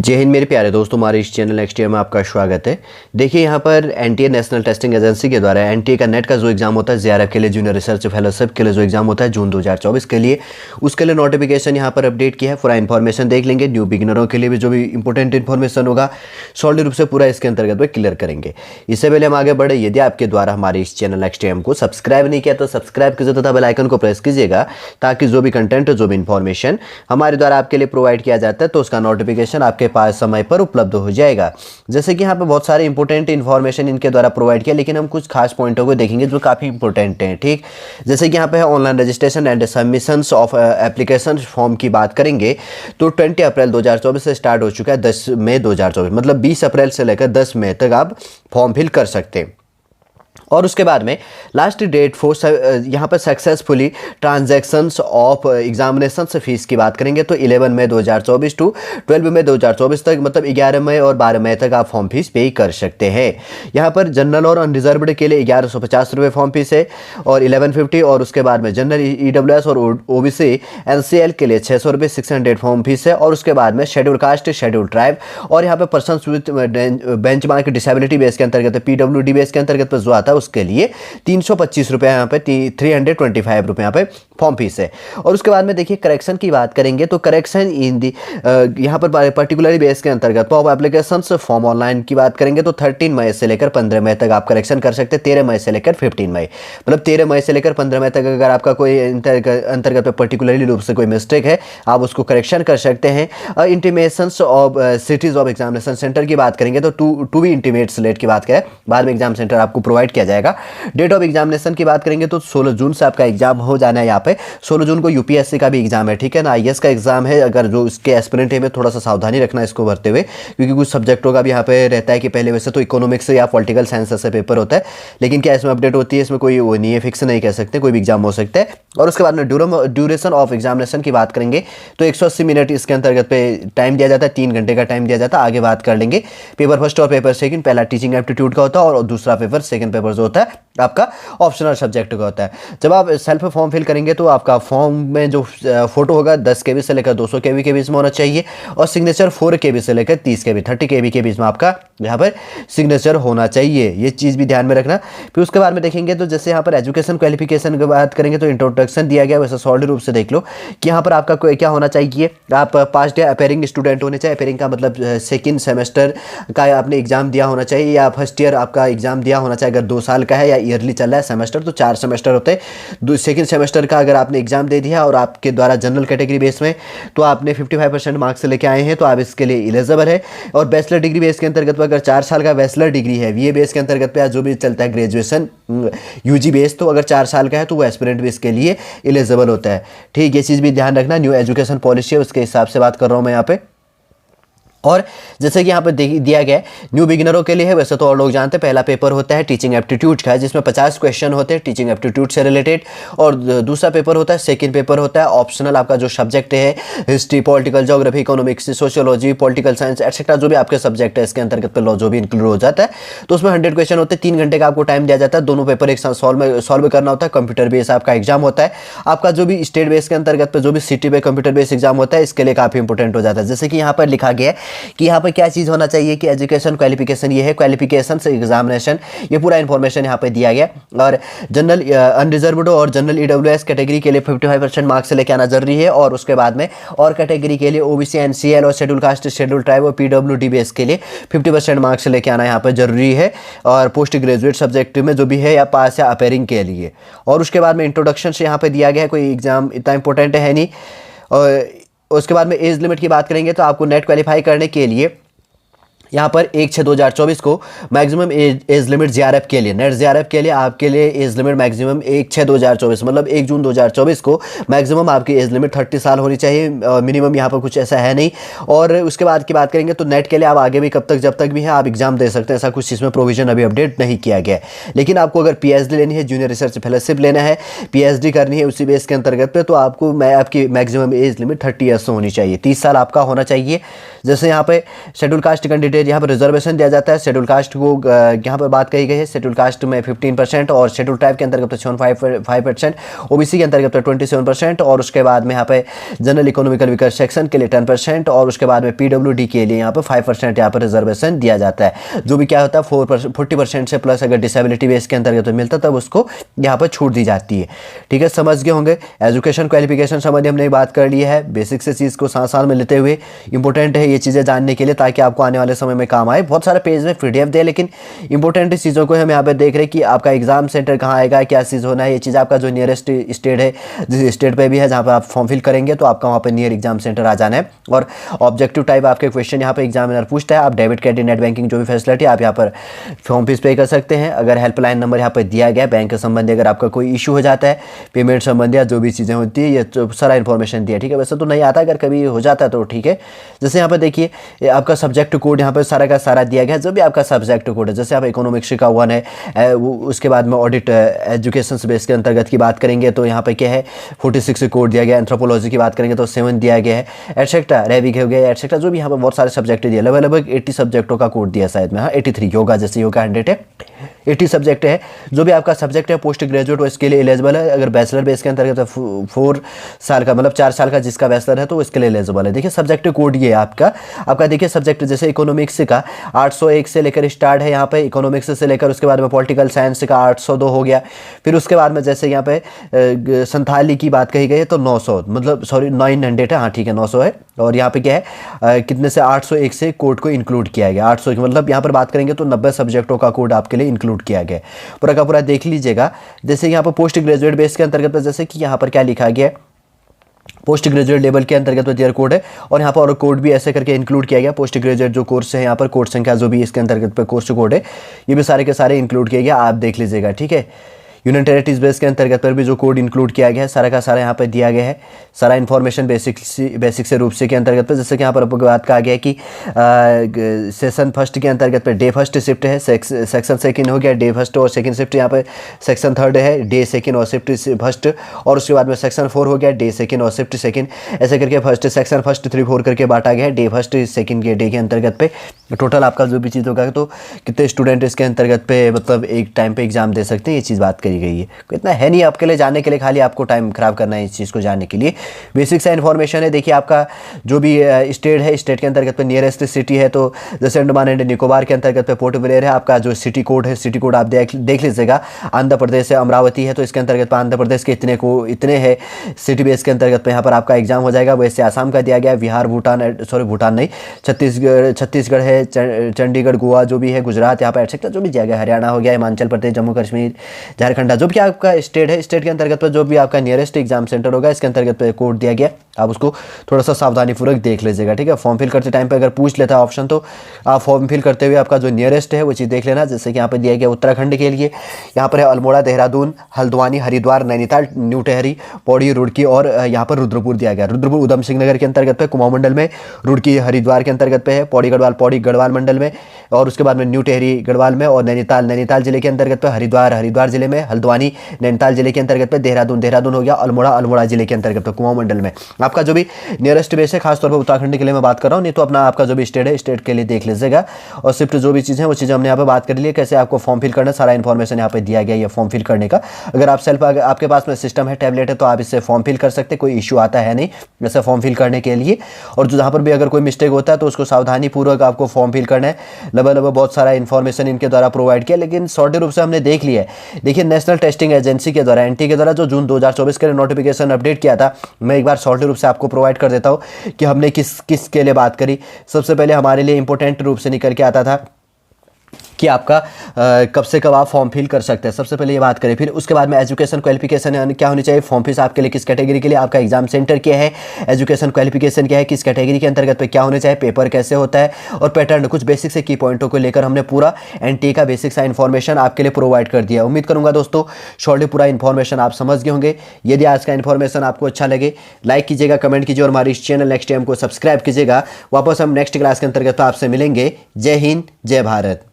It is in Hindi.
जय हिंद मेरे प्यारे दोस्तों, हमारे इस चैनल नेक्स्ट ईयर में आपका स्वागत है। देखिए यहाँ पर एनटीए नेशनल टेस्टिंग एजेंसी के द्वारा एनटीए का नेट का जो एग्जाम होता है जेआरएफ के लिए, जूनियर रिसर्च फेलोशिप के लिए जो एग्जाम होता है जून 2024 के लिए, उसके लिए नोटिफिकेशन यहाँ पर अपडेट किया है। पूरा इन्फॉर्मेशन देख लेंगे। न्यू बिगिनरों के लिए भी जो भी इंपॉर्टेंट इन्फॉर्मेशन होगा सॉलिड रूप से पूरा इसके अंतर्गत में क्लियर करेंगे। इससे पहले हम आगे बढ़े, यदि आपके द्वारा हमारे इस चैनल नेक्स्ट ईयर को सब्सक्राइब नहीं किया तो सब्सक्राइब कीजिए तथा बेल आइकन को प्रेस कीजिएगा, ताकि जो भी कंटेंट जो भी इन्फॉर्मेशन हमारे द्वारा आपके लिए प्रोवाइड किया जाता है तो उसका नोटिफिकेशन आपके पास समय पर उपलब्ध हो जाएगा। जैसे कि यहाँ पे बहुत सारे इंपॉर्टेंट इन्फॉर्मेशन इनके द्वारा प्रोवाइड किया, लेकिन हम कुछ खास पॉइंटों को देखेंगे जो काफ़ी इंपॉर्टेंट हैं। ठीक, जैसे कि यहाँ पे है online registration and submissions of application form की बात करेंगे तो 20 अप्रैल 2024 से स्टार्ट हो चुका है। 10 मई 2024 मतलब 20 अप्रैल से लेकर 10 मई तक आप फॉर्म फिल कर सकते हैं। और उसके बाद में लास्ट डेट फॉर यहाँ पर successfully transactions of examination fees की बात करेंगे तो 11 मई 2024 टू 12 मई 2024 तक, मतलब 11 मई और 12 मई तक आप फॉर्म फीस पे कर सकते हैं। यहाँ पर जनरल और अनरिजर्व्ड के लिए 1150 रुपये फॉर्म फीस है और 1150, और उसके बाद में जनरल EWS और OBC NCL के लिए 600 रुपये 600 फॉर्म फीस है। और उसके बाद में शेड्यूल कास्ट, शेड्यूल ट्राइब और यहाँ पर person with benchmark disability base के अंतर्गत PWD बेस के अंतर्गत जो आता है उसके लिए 325 रुपये, यहाँ पे 325 रुपये यहाँ पे फॉर्म फीस है। और उसके बाद में देखिए करेक्शन की बात करेंगे तो करेक्शन इन दी यहाँ पर पर्टिकुलर बेस के अंतर्गत ऑफ एप्लीकेशन फॉर्म ऑनलाइन की बात करेंगे तो 13 मई से लेकर 15 मई तक आप करेक्शन कर सकते हैं। 13 मई से लेकर 15 मई, मतलब 13 मई से लेकर 15 मई तक अगर आपका कोई अंतर्गत पर्टिकुलरली रूप से कोई मिस्टेक है आप उसको करेक्शन कर सकते हैं। Intimations of cities of examination centre की बात करेंगे तो टू बी इंटीमेट स्लेट की बात करें, बाद में एग्जाम सेंटर आपको प्रोवाइड किया जाएगा। डेट ऑफ एग्जामिनेशन की बात करेंगे तो 16 जून से आपका एग्जाम हो जाना है। यहाँ पे 16 जून को यूपीएससी का भी एग्जाम है, ठीक है ना, IAS का एग्जाम है। अगर जो इसके एस्पिरेंट है में थोड़ा सा सावधानी रखना इसको भरते हुए, क्योंकि कुछ सब्जेक्टों का भी यहाँ पे रहता है कि पहले वैसे तो इकोनॉमिक्स या पॉलिटिकल साइंस से पेपर होता है, लेकिन क्या इसमें अपडेट होती है, इसमें कोई वो नहीं है, फिक्स नहीं कह सकते, कोई भी एग्जाम हो सकता है। और उसके बाद में ड्यूरेशन ऑफ एग्जामिनेशन की बात करेंगे तो 180 मिनट इसके अंतर्गत पे टाइम दिया जाता है, 3 घंटे का टाइम दिया जाता है। आगे बात कर लेंगे। पेपर फर्स्ट और पेपर सेकंड, पहला टीचिंग एप्टीट्यूड का होता है और दूसरा पेपर सेकंड पेपर जो होता है आपका ऑप्शनल सब्जेक्ट का होता है। जब आप सेल्फ फॉर्म फिल करेंगे तो आपका फॉर्म में जो फोटो होगा 10 KB से लेकर 200 KB के बीच में होना चाहिए और सिग्नेचर 4 KB से लेकर 30 KB 30 KB के बीच में आपका यहाँ पर सिग्नेचर होना चाहिए। ये चीज़ भी ध्यान में रखना। फिर उसके बाद में देखेंगे तो जैसे यहाँ पर एजुकेशन क्वालिफिकेशन की बात करेंगे तो इंट्रोडक्शन दिया गया, वैसे सॉलिड रूप से देख लो कि यहाँ पर आपका क्या होना चाहिए। आप पास्ट या अपेयरिंग स्टूडेंट होने चाहिए। अपेयरिंग का मतलब सेकेंड सेमेस्टर का आपने एग्जाम दिया होना चाहिए या फर्स्ट ईयर आपका एग्जाम दिया होना चाहिए। अगर 2 साल का है या ईयरली चल रहा है सेमेस्टर तो 4 सेमेस्टर होते हैं। सेकेंड सेमेस्टर का अगर आपने एग्जाम दे दिया और आपके द्वारा जनरल कैटेगरी बेस में तो आपने 55% मार्क्स लेके आए हैं तो आप इसके लिए एलिजिबल है। और बैचलर डिग्री बेस के अंतर्गत अगर 4 साल का बैचलर डिग्री है, BA बेस के अंतर्गत पे जो भी चलता है ग्रेजुएशन UG बेस, तो अगर 4 साल का है तो वो एस्पिरेंट बेस के लिए एलिजिबल होता है। ठीक, ये चीज़ भी ध्यान रखना। न्यू एजुकेशन पॉलिसी है उसके हिसाब से बात कर रहा हूँ मैं यहाँ पे। और जैसे कि यहाँ पर दिया गया है न्यू बिगिनरों के लिए है, वैसे तो और लोग जानते हैं। पहला पेपर होता है टीचिंग एप्टीट्यूड का, जिसमें 50 क्वेश्चन होते हैं टीचिंग एप्टीट्यूड से रिलेटेड। और दूसरा पेपर होता है सेकंड पेपर होता है ऑप्शनल, आपका जो सब्जेक्ट है history, political geography, economics, sociology, political science etcetera, जो भी आपके सब्जेक्ट है इसके अंतर्गत पे जो भी इंक्लूड हो जाता है तो उसमें 100 क्वेश्चन होते हैं। 3 घंटे का आपको टाइम दिया जाता है। दोनों पेपर एक साथ सॉल्व करना होता है। कंप्यूटर बेस आपका एग्जाम होता है। आपका जो भी स्टेट बेस के अंतर्गत पे जो भी सिटी पे कंप्यूटर बेस एग्जाम होता है इसके लिए काफ़ी इंपॉर्टेंट हो जाता है। जैसे कि यहाँ पर लिखा गया है कि यहाँ पर क्या चीज़ होना चाहिए कि एजुकेशन क्वालिफिकेशन, ये है क्वालिफिकेशन से एग्जामिनेशन, ये पूरा इंफॉर्मेशन यहाँ पे दिया गया। और जनरल अनरिजर्व्ड और जनरल EWS कैटेगरी के लिए 55% मार्क्स से लेके आना जरूरी है। और उसके बाद में और कैटेगरी के लिए OBC NCL और शेड्यूल कास्ट, शेड्यूल ट्राइब और PWD बेस के लिए 50% मार्क्स से लेके आना यहाँ पर जरूरी है। और पोस्ट ग्रेजुएट सब्जेक्ट में जो भी है या पास या अपेयरिंग के लिए। और उसके बाद में इंट्रोडक्शन से यहाँ पे दिया गया है, कोई एग्जाम इतना इंपॉर्टेंट है नहीं। और उसके बाद में एज लिमिट की बात करेंगे तो आपको नेट क्वालिफाई करने के लिए यहाँ पर 1/6/2024 को मैक्सिमम एज लिमिट JRF के लिए, नेट JRF के लिए आपके लिए एज लिमिट मैक्सिमम 1/6/2024 मतलब 1 जून 2024 को मैक्सिमम आपकी एज लिमिट 30 साल होनी चाहिए। मिनिमम यहाँ पर कुछ ऐसा है नहीं। और उसके बाद की बात करेंगे तो नेट के लिए आप आगे भी कब तक जब तक भी है आप एग्जाम दे सकते हैं, ऐसा कुछ इसमें प्रोविजन अभी अपडेट नहीं किया गया है। लेकिन आपको अगर PhD लेनी है, जूनियर रिसर्च फेलोशिप लेना है, PhD करनी है उसी बेस के अंतर्गत पे, तो आपको आपकी मैक्सिमम एज लिमिट 30 ईयर्स होनी चाहिए, 30 साल आपका होना चाहिए। जैसे यहाँ पे शेड्यूल कास्ट कैंडिडेट यहाँ पर रिजर्वेशन दिया जाता है। शेड्यूल कास्ट को यहाँ पर बात कही गई है, शेड्यूल कास्ट में 15% और शेड्यूल ट्राइब के अंतर्गत 75%, ओबीसी के अंतर्गत 27% और उसके बाद में यहाँ पे जनरल इकोनॉमिकल वीकर सेक्शन के लिए 10% और उसके बाद में पीडब्ल्यूडी के लिए यहाँ पर 5% यहाँ पर रिजर्वेशन दिया जाता है। जो भी क्या होता है 40% से प्लस अगर डिसेबिलिटी बेस के अंतर्गत मिलता तब उसको यहाँ पर छूट दी जाती है। ठीक है, समझ गए होंगे। एजुकेशन क्वालिफिकेशन संबंधी हमने बात कर ली है, बेसिक से चीज़ को साथ में लेते हुए इंपॉर्टेंट है ये चीज़ें जानने के लिए ताकि आपको आने वाले समय में काम आए। बहुत सारे पेज में पीडीएफ दे, लेकिन इंपॉर्टेंट चीज़ों को हम यहाँ पे देख रहे हैं कि आपका एग्जाम सेंटर कहाँ आएगा, क्या चीज़ होना है। ये चीज़ आपका जो नियरेस्ट स्टेट है, जिस स्टेट पे भी है जहाँ पे आप फॉर्म फिल करेंगे तो आपका वहाँ पे नियर एग्जाम सेंटर आ जाना है। और ऑब्जेक्टिव टाइप आपके क्वेश्चन यहाँ पे एग्जामिनर पूछता है। आप डेबिट क्रेडिट नेट बैंकिंग जो भी फैसिलिटी आप यहाँ पर फॉर्म फीस पे कर सकते हैं। अगर हेल्पलाइन नंबर यहाँ पर दिया गया बैंक के संबंधी, अगर आपका कोई इशू हो जाता है पेमेंट संबंधी या जो भी चीज़ें होती है, ये तो सारा इन्फॉर्मेशन दिया। ठीक है, वैसे तो नहीं आता, अगर कभी हो जाता है तो ठीक है। जैसे यहाँ पर देखिए आपका सब्जेक्ट कोड यहाँ पर सारा का सारा दिया गया है, जो भी आपका सब्जेक्ट कोड है। जैसे आप इकोनॉमिक्स का 1 है, उसके बाद में ऑडिट एजुकेशन बेस के अंतर्गत की बात करेंगे तो यहाँ पे क्या है 46 कोड दिया गया। एंथ्रोपोलॉजी की बात करेंगे तो 7 दिया गया है, एटसेट्रा रैबिक हो गया एटसेट्रा, जो भी यहाँ पर बहुत सारे सब्जेक्ट दिए। लगभग 80 सब्जेक्टों का कोड दिया शायद में, हाँ 83। योगा जैसे योगा 100 है, 80 सब्जेक्ट है। जो भी आपका सब्जेक्ट है पोस्ट ग्रेजुएट इसके लिए एलिजिबल है। अगर बैचलर बेस के अंतर्गत 4 साल का मतलब 4 साल का जिसका बैचलर है तो इसके लिए एलिजिबल है। देखिए सब्जेक्ट कोड ये है आपका देखिए सब्जेक्ट जैसे इकोनॉमिक्स का 801 से लेकर स्टार्ट है यहाँ पे इकोनॉमिक्स से लेकर, उसके बाद में पॉलिटिकल साइंस का 802 हो गया। फिर उसके बाद में जैसे यहाँ पे संथाली की बात कही गई है तो 900 मतलब सॉरी 900 है, हाँ ठीक है 900 है। और यहाँ पे क्या है कितने से 801 से कोड को इंक्लूड किया गया। 800 मतलब यहाँ पर बात करेंगे तो 90 सब्जेक्टों का कोड आपके लिए इंक्लूड किया गया। पूरा का पूरा देख लीजिएगा। जैसे यहाँ पर पोस्ट ग्रेजुएट बेस के अंतर्गत जैसे कि यहाँ पर क्या लिखा गया है, पोस्ट ग्रेजुएट लेवल के अंतर्गत तो ईयर कोड है और यहाँ पर और कोड भी ऐसे करके इंक्लूड किया गया। पोस्ट ग्रेजुएट जो कोर्स है यहाँ पर कोर्स संख्या जो भी इसके अंतर्गत पे कोर्स कोड है ये भी सारे के सारे इंक्लूड किया गया, आप देख लीजिएगा। ठीक है, यूनियन टेरिटरीज बेस के अंतर्गत पर भी जो कोड इंक्लूड किया गया है सारा का सारा यहाँ पर दिया गया है। सारा इन्फॉर्मेशन बेसिक से रूप से के अंतर्गत पर जैसे कि यहाँ पर आपको बात कहा गया है कि सेशन फर्स्ट के अंतर्गत पर डे फर्स्ट शिफ्ट है, सेक्शन सेकंड हो गया डे फर्स्ट और सेकंड शिफ्ट, यहाँ पर सेक्शन थर्ड है डे सेकंड और शिफ्ट फर्स्ट, और उसके बाद में सेक्शन 4 हो गया डे सेकंड और शिफ्ट सेकंड। ऐसे करके फर्स्ट सेक्शन फर्स्ट 3 4 करके बांटा गया है डे फर्स्ट सेकंड के डे के अंतर्गत पे। टोटल आपका जो भी चीज़ होगा तो कितने स्टूडेंट इसके अंतर्गत पे मतलब एक टाइम पे एग्जाम दे सकते हैं, ये चीज़ बात करी गई है। इतना है नहीं आपके लिए जानने के लिए, खाली आपको टाइम खराब करना है इस चीज़ को जानने के लिए। बेसिक सा इन्फॉर्मेशन है। देखिए आपका जो भी स्टेट है, स्टेट के अंतर्गत पे नियरेस्ट सिटी है तो जैसे अंडमान एंड निकोबार के अंतर्गत पे पोर्ट ब्लेयर है। आपका जो सिटी कोड है, सिटी कोड आप देख लीजिएगा। आंध्र प्रदेश है अमरावती है तो इसके अंतर्गत पर आंध्र प्रदेश के इतने है सिटी बेस के अंतर्गत पे यहाँ पर आपका एग्जाम हो जाएगा। वैसे आसाम का दिया गया, बिहार भूटान नहीं, छत्तीसगढ़ है, चंडीगढ़ गोवा जो भी है, गुजरात यहाँ पर एटसेट्रा जो भी दिया गया, हरियाणा हो गया, हिमाचल प्रदेश, जम्मू कश्मीर, झारखंड, जो भी आपका स्टेट है, स्टेट के अंतर्गत पर जो भी आपका नियरेस्ट एग्जाम सेंटर होगा इसके अंतर्गत पे कोड दिया गया। आप उसको थोड़ा सा सावधानी पूर्वक देख लीजिएगा। ठीक है, फॉर्म फिल करते टाइम पे अगर पूछ लेता है ऑप्शन तो आप फॉर्म फिल करते हुए आपका जो नियरेस्ट है वो चीज़ देख लेना। जैसे कि यहाँ पे दिया गया उत्तराखंड के लिए यहाँ पर है अल्मोड़ा, देहरादून, हल्द्वानी, हरिद्वार, नैनीताल, न्यू टेहरी, पौड़ी, रुड़की और यहाँ पर रुद्रपुर दिया गया। रुद्रपुर उधम सिंह नगर के अंतर्गत पे, कुमाऊं मंडल में, रुड़की हरिद्वार के अंतर्गत पे है, पौड़ी गढ़वाल मंडल में, और उसके बाद में न्यू टेहरी गढ़वाल में, और नैनीताल जिले के अंतर्गत पे, हरिद्वार जिले में, हल्द्वानी नैनीताल जिले के अंतर्गत पे, देहरादून हो गया, अल्मोड़ा जिले के अंतर्गत पे, कुमाऊं मंडल में। आपका जो भी नियरेस्ट बेस है, खासतौर पर उत्तराखंड के लिए मैं बात कर रहा हूँ, नहीं तो अपना आपका जो भी स्टेट है स्टेट के लिए देख लीजिएगा। और शिफ्ट जो भी चीज़ें वो चीज़ें हमने यहाँ पे बात कर ली है, कैसे आपको फॉर्म फिल करना, सारा इन्फॉर्मेशन यहाँ पे दिया गया है फॉर्म फिल करने का। अगर आप सेल्फ आपके पास में सिस्टम है, टैबलेट है तो आप इससे फॉर्म फिल कर सकते, कोई इशू आता है नहीं वैसे फॉर्म फिल करने के लिए। और जो जहाँ पर भी अगर कोई मिस्टेक होता है तो उसको सावधानी पूर्वक आपको फॉर्म फिल करना है। लगभग बहुत सारा इन्फॉर्मेशन इनके द्वारा प्रोवाइड किया, लेकिन शॉर्ट रूप से हमने देख लिया है। देखिए नेशनल टेस्टिंग एजेंसी के द्वारा एनटीए के द्वारा जो जून 2024 के लिए नोटिफिकेशन अपडेट किया था, मैं एक बार शॉर्ट रूप से आपको प्रोवाइड कर देता हूँ कि हमने किस के लिए बात करी। सबसे पहले हमारे लिए इंपॉर्टेंट रूप से निकल के आता था कि आपका कब से कब आप फॉर्म फिल कर सकते हैं, सबसे पहले ये बात करें। फिर उसके बाद में एजुकेशन क्वालिफिकेशन क्या होनी चाहिए, फॉर्म फीस आपके लिए किस कैटेगरी के लिए, आपका एग्जाम सेंटर क्या है, एजुकेशन क्वालिफिकेशन क्या है, किस कैटेगरी के अंतर्गत पे क्या होने चाहिए, पेपर कैसे होता है और पैटर्न, कुछ बेसिक से की पॉइंटों को लेकर हमने पूरा एनटीए का बेसिक सा इन्फॉर्मेशन आपके लिए प्रोवाइड कर दिया। उम्मीद करूंगा दोस्तों शॉर्टली पूरा इन्फॉर्मेशन आप समझ गए होंगे। यदि आज का इन्फॉर्मेशन आपको अच्छा लगे लाइक कीजिएगा, कमेंट कीजिए और हमारे इस चैनल नेक्स्ट टाइम को सब्सक्राइब कीजिएगा। वापस हम नेक्स्ट क्लास के अंतर्गत आपसे मिलेंगे। जय हिंद, जय भारत।